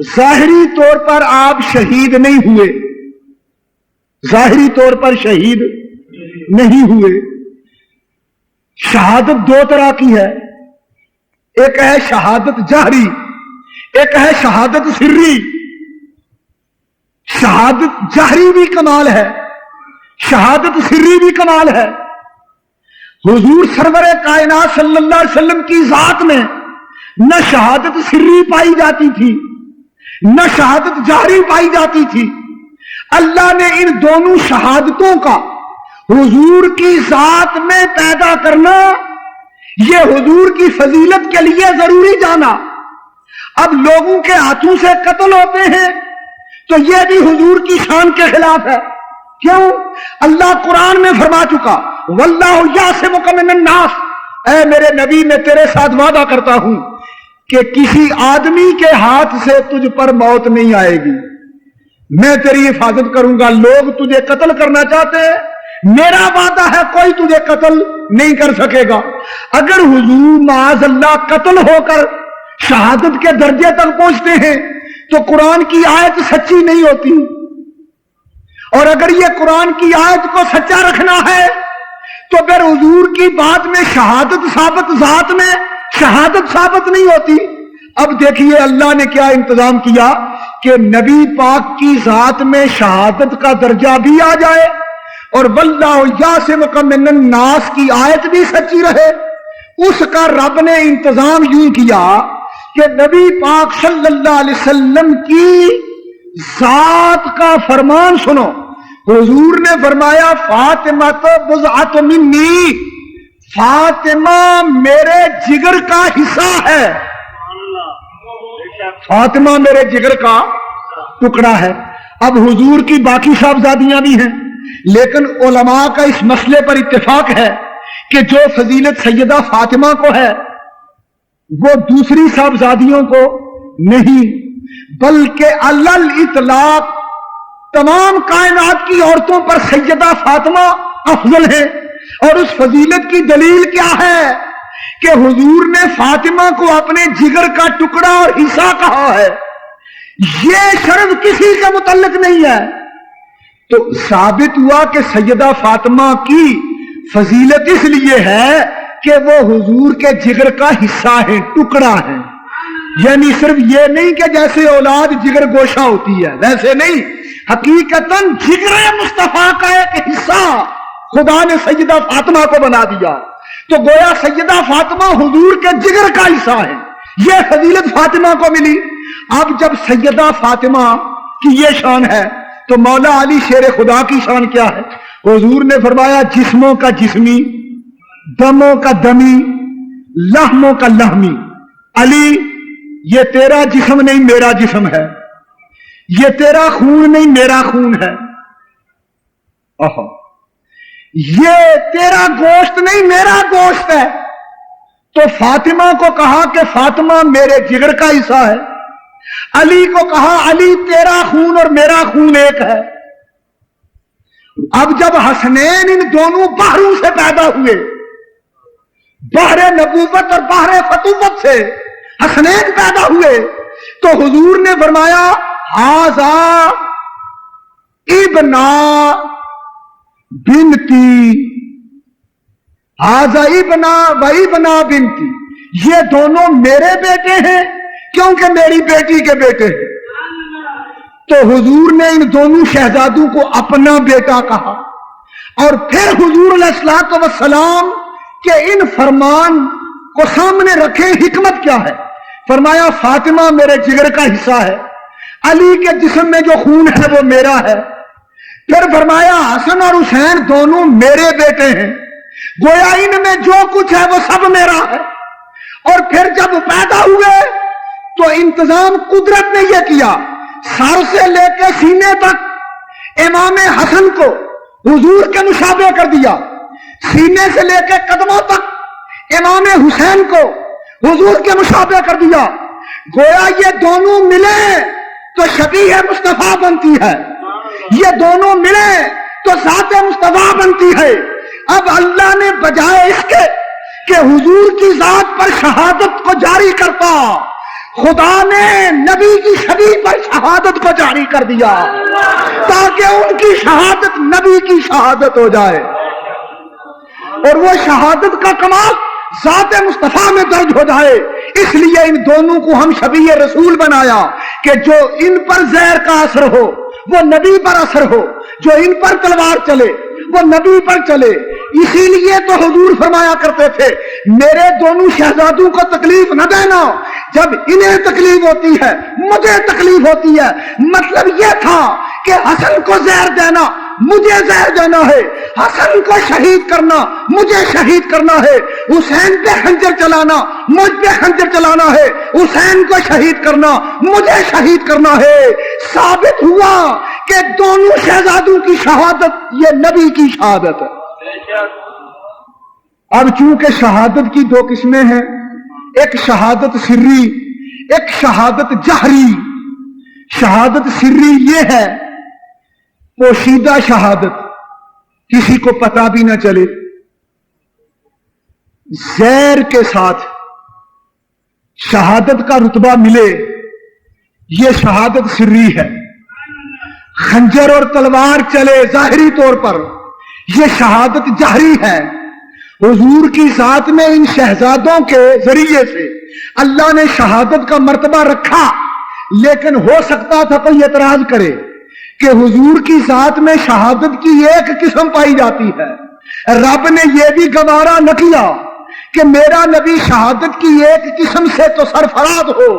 ظاہری طور پر آپ شہید نہیں ہوئے، ظاہری طور پر شہید نہیں ہوئے۔ شہادت دو طرح کی ہے، ایک ہے شہادت جہری، ایک ہے شہادت سری۔ شہادت جہری بھی کمال ہے، شہادت سری بھی کمال ہے۔ حضور سرور کائنات صلی اللہ علیہ وسلم کی ذات میں نہ شہادت سری پائی جاتی تھی نہ شہادت جہری پائی جاتی تھی۔ اللہ نے ان دونوں شہادتوں کا حضور کی ذات میں پیدا کرنا یہ حضور کی فضیلت کے لیے ضروری جانا۔ اب لوگوں کے ہاتھوں سے قتل ہوتے ہیں تو یہ بھی حضور کی شان کے خلاف ہے۔ کیوں؟ اللہ قرآن میں فرما چکا واللہ یعصمک من الناس، اے میرے نبی میں تیرے ساتھ وعدہ کرتا ہوں کہ کسی آدمی کے ہاتھ سے تجھ پر موت نہیں آئے گی، میں تیری حفاظت کروں گا۔ لوگ تجھے قتل کرنا چاہتے ہیں، میرا وعدہ ہے کوئی تجھے قتل نہیں کر سکے گا۔ اگر حضور معاذ اللہ قتل ہو کر شہادت کے درجے تک پہنچتے ہیں تو قرآن کی آیت سچی نہیں ہوتی، اور اگر یہ قرآن کی آیت کو سچا رکھنا ہے تو پھر حضور کی بات میں شہادت ثابت، ذات میں شہادت ثابت نہیں ہوتی۔ اب دیکھیے اللہ نے کیا انتظام کیا کہ نبی پاک کی ذات میں شہادت کا درجہ بھی آ جائے اور واللہ یعصمک من الناس کی آیت بھی سچی رہے۔ اس کا رب نے انتظام یوں کیا کہ نبی پاک صلی اللہ علیہ وسلم کی ذات کا فرمان سنو۔ حضور نے فرمایا فاطمہ تو بضعۃ منی، فاطمہ میرے جگر کا حصہ ہے، فاطمہ میرے جگر کا ٹکڑا ہے۔ اب حضور کی باقی صاحبزادیاں بھی ہیں، لیکن علماء کا اس مسئلے پر اتفاق ہے کہ جو فضیلت سیدہ فاطمہ کو ہے وہ دوسری صاحبزادیوں کو نہیں، بلکہ علل اطلاق تمام کائنات کی عورتوں پر سیدہ فاطمہ افضل ہے۔ اور اس فضیلت کی دلیل کیا ہے کہ حضور نے فاطمہ کو اپنے جگر کا ٹکڑا اور حصہ کہا ہے، یہ شرط کسی کے متعلق نہیں ہے۔ تو ثابت ہوا کہ سیدہ فاطمہ کی فضیلت اس لیے ہے کہ وہ حضور کے جگر کا حصہ ہے، ٹکڑا ہے۔ یعنی صرف یہ نہیں کہ جیسے اولاد جگر گوشہ ہوتی ہے ویسے نہیں، حقیقتاً جگر مصطفیٰ کا ایک حصہ خدا نے سیدہ فاطمہ کو بنا دیا۔ تو گویا سیدہ فاطمہ حضور کے جگر کا حصہ ہے، یہ فضیلت فاطمہ کو ملی۔ اب جب سیدہ فاطمہ کی یہ شان ہے تو مولا علی شیر خدا کی شان کیا ہے؟ حضور نے فرمایا جسموں کا جسمی، دموں کا دمی، لحموں کا لحمی۔ علی یہ تیرا جسم نہیں میرا جسم ہے، یہ تیرا خون نہیں میرا خون ہے، یہ تیرا گوشت نہیں میرا گوشت ہے۔ تو فاطمہ کو کہا کہ فاطمہ میرے جگر کا حصہ ہے، علی کو کہا علی تیرا خون اور میرا خون ایک ہے۔ اب جب حسنین ان دونوں بحروں سے پیدا ہوئے، بحر نبوت اور بحر فتوت سے حسنین پیدا ہوئے، تو حضور نے فرمایا ھذا ابنا بنتی، ھذا ابنا و ابنا بنتی، یہ دونوں میرے بیٹے ہیں کیونکہ میری بیٹی کے بیٹے ہیں۔ تو حضور نے ان دونوں شہزادوں کو اپنا بیٹا کہا، اور پھر حضور علیہ الصلوۃ والسلام کے ان فرمان کو سامنے رکھے حکمت کیا ہے۔ فرمایا فاطمہ میرے جگر کا حصہ ہے، علی کے جسم میں جو خون ہے وہ میرا ہے۔ پھر فرمایا حسن اور حسین دونوں میرے بیٹے ہیں، گویا ان میں جو کچھ ہے وہ سب میرا ہے۔ اور پھر جب پیدا ہوئے تو انتظام قدرت نے یہ کیا، سر سے لے کے سینے تک امام حسن کو حضور کے مشابہ کر دیا، سینے سے لے کے قدموں تک امام حسین کو حضور کے مشابہ کر دیا۔ گویا یہ دونوں ملے تو شبیہ مصطفیٰ بنتی ہے، یہ دونوں ملے تو ذات مصطفیٰ بنتی ہے۔ اب اللہ نے بجائے اس کے کہ حضور کی ذات پر شہادت کو جاری کرتا، خدا نے نبی کی شبیہ شہادت کو جاری کر دیا تاکہ ان کی شہادت نبی کی شہادت ہو جائے، اور وہ شہادت کا کمال ذات مصطفیٰ میں درج ہو جائے۔ اس لیے ان دونوں کو ہم شبیہ رسول بنایا کہ جو ان پر زہر کا اثر ہو وہ نبی پر اثر ہو، جو ان پر تلوار چلے وہ نبی پر چلے۔ اسی لیے تو حضور فرمایا کرتے تھے میرے دونوں شہزادوں کو تکلیف نہ دینا، جب انہیں تکلیف ہوتی ہے مجھے تکلیف ہوتی ہے۔ مطلب یہ تھا کہ حسن کو زہر دینا مجھے زہر دینا ہے، حسن کو شہید کرنا مجھے شہید کرنا ہے، حسین پہ خنجر چلانا مجھ پہ خنجر چلانا ہے، حسین کو شہید کرنا مجھے شہید کرنا ہے۔ ثابت ہوا کہ دونوں شہزادوں کی شہادت یہ نبی کی شہادت ہے۔ اب چونکہ شہادت کی دو قسمیں ہیں، ایک شہادت سری، ایک شہادت جہری۔ شہادت سری یہ ہے پوشیدہ شہادت، کسی کو پتہ بھی نہ چلے، زہر کے ساتھ شہادت کا رتبہ ملے، یہ شہادت سری ہے۔ خنجر اور تلوار چلے ظاہری طور پر، یہ شہادت جہری ہے۔ حضور کی ذات میں ان شہزادوں کے ذریعے سے اللہ نے شہادت کا مرتبہ رکھا، لیکن ہو سکتا تھا کوئی اعتراض کرے کہ حضور کی ذات میں شہادت کی ایک قسم پائی جاتی ہے، رب نے یہ بھی گوارا نہ کیا کہ میرا نبی شہادت کی ایک قسم سے تو سرفراز ہو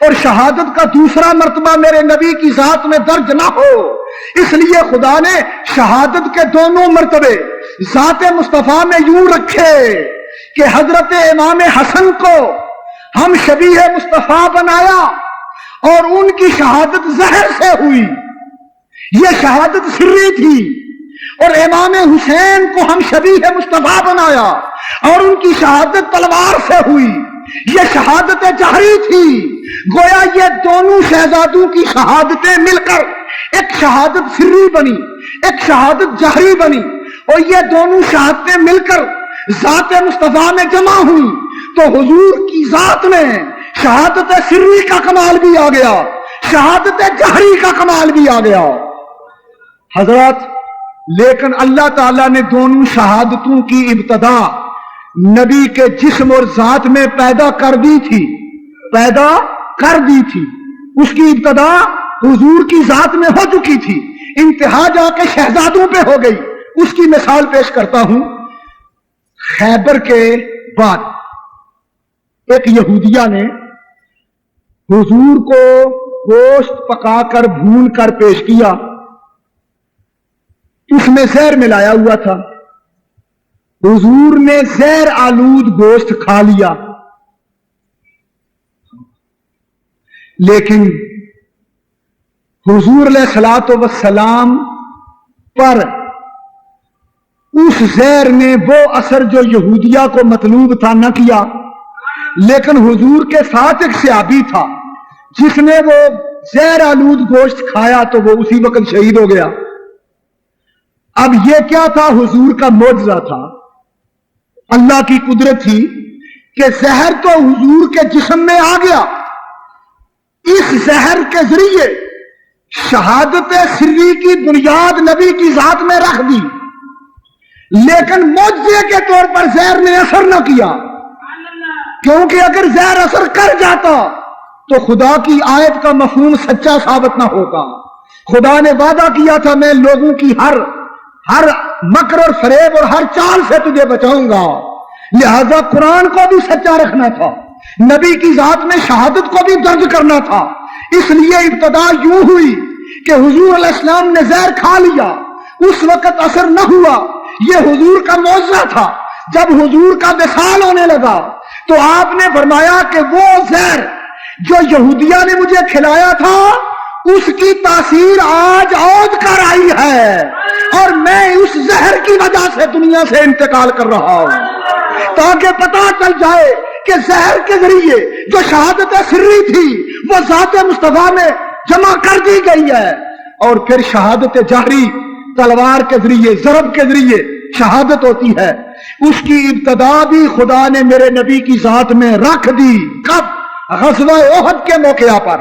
اور شہادت کا دوسرا مرتبہ میرے نبی کی ذات میں درج نہ ہو۔ اس لیے خدا نے شہادت کے دونوں مرتبے ذات مصطفیٰ میں یوں رکھے کہ حضرت امام حسن کو ہم شبیہ مصطفیٰ بنایا اور ان کی شہادت زہر سے ہوئی، یہ شہادت سری تھی، اور امام حسین کو ہم شبیہ مصطفیٰ بنایا اور ان کی شہادت تلوار سے ہوئی، یہ شہادت جہری تھی۔ گویا یہ دونوں شہزادوں کی شہادتیں مل کر ایک شہادت سری بنی، ایک شہادت جہری بنی، اور یہ دونوں شہادتیں مل کر ذات مصطفیٰ میں جمع ہوئی تو حضور کی ذات میں شہادت سری کا کمال بھی آ گیا، شہادت جہری کا کمال بھی آ گیا۔ حضرات، لیکن اللہ تعالیٰ نے دونوں شہادتوں کی ابتدا نبی کے جسم اور ذات میں پیدا کر دی تھی، پیدا کر دی تھی۔ اس کی ابتدا حضور کی ذات میں ہو چکی تھی، انتہا جا کے شہزادوں پہ ہو گئی۔ اس کی مثال پیش کرتا ہوں۔ خیبر کے بعد ایک یہودیہ نے حضور کو گوشت پکا کر بھون کر پیش کیا، اس میں زہر ملایا ہوا تھا۔ حضور نے زہر آلود گوشت کھا لیا، لیکن حضور علیہ الصلوۃ والسلام پر اس زہر نے وہ اثر جو یہودیہ کو مطلوب تھا نہ کیا، لیکن حضور کے ساتھ ایک صحابی تھا جس نے وہ زہر آلود گوشت کھایا تو وہ اسی وقت شہید ہو گیا۔ اب یہ کیا تھا؟ حضور کا معجزہ تھا، اللہ کی قدرت تھی کہ زہر تو حضور کے جسم میں آ گیا، اس زہر کے ذریعے شہادت سری کی بنیاد نبی کی ذات میں رکھ دی، لیکن معجزے کے طور پر زہر نے اثر نہ کیا، کیونکہ اگر زہر اثر کر جاتا تو خدا کی آیت کا مفہوم سچا ثابت نہ ہوگا۔ خدا نے وعدہ کیا تھا میں لوگوں کی ہر مکر اور فریب اور ہر چال سے تجھے بچاؤں گا، لہذا قرآن کو بھی سچا رکھنا تھا، نبی کی ذات میں شہادت کو بھی درج کرنا تھا۔ اس لیے ابتدا یوں ہوئی کہ حضور علیہ السلام نے زہر کھا لیا، اس وقت اثر نہ ہوا، یہ حضور کا معجزہ تھا۔ جب حضور کا وصال ہونے لگا تو آپ نے فرمایا کہ وہ زہر جو یہودیہ نے مجھے کھلایا تھا اس کی تاثیر آج عود کر آئی ہے، اور میں اس زہر کی وجہ سے دنیا سے انتقال کر رہا ہوں، تاکہ پتہ چل جائے کہ زہر کے ذریعے جو شہادت سری تھی وہ ذات مصطفیٰ میں جمع کر دی گئی ہے، اور پھر شہادت جہری تلوار کے ذریعے ضرب کے ذریعے شہادت ہوتی ہے۔ اس کی ابتدا بھی خدا نے میرے نبی کی ذات میں رکھ دی۔ کب؟ غزوہ احد کے موقع پر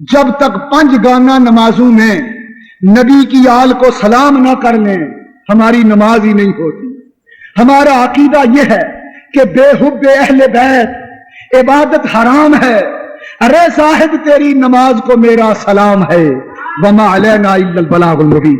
جب تک 5 گانا نمازوں میں نبی کی آل کو سلام نہ کر لیں ہماری نماز ہی نہیں ہوتی. ہمارا عقیدہ یہ ہے کہ بے حب اہل بیت عبادت حرام ہے. ارے زاہد تیری نماز کو میرا سلام ہے. وما علینا الا البلاغ المبین.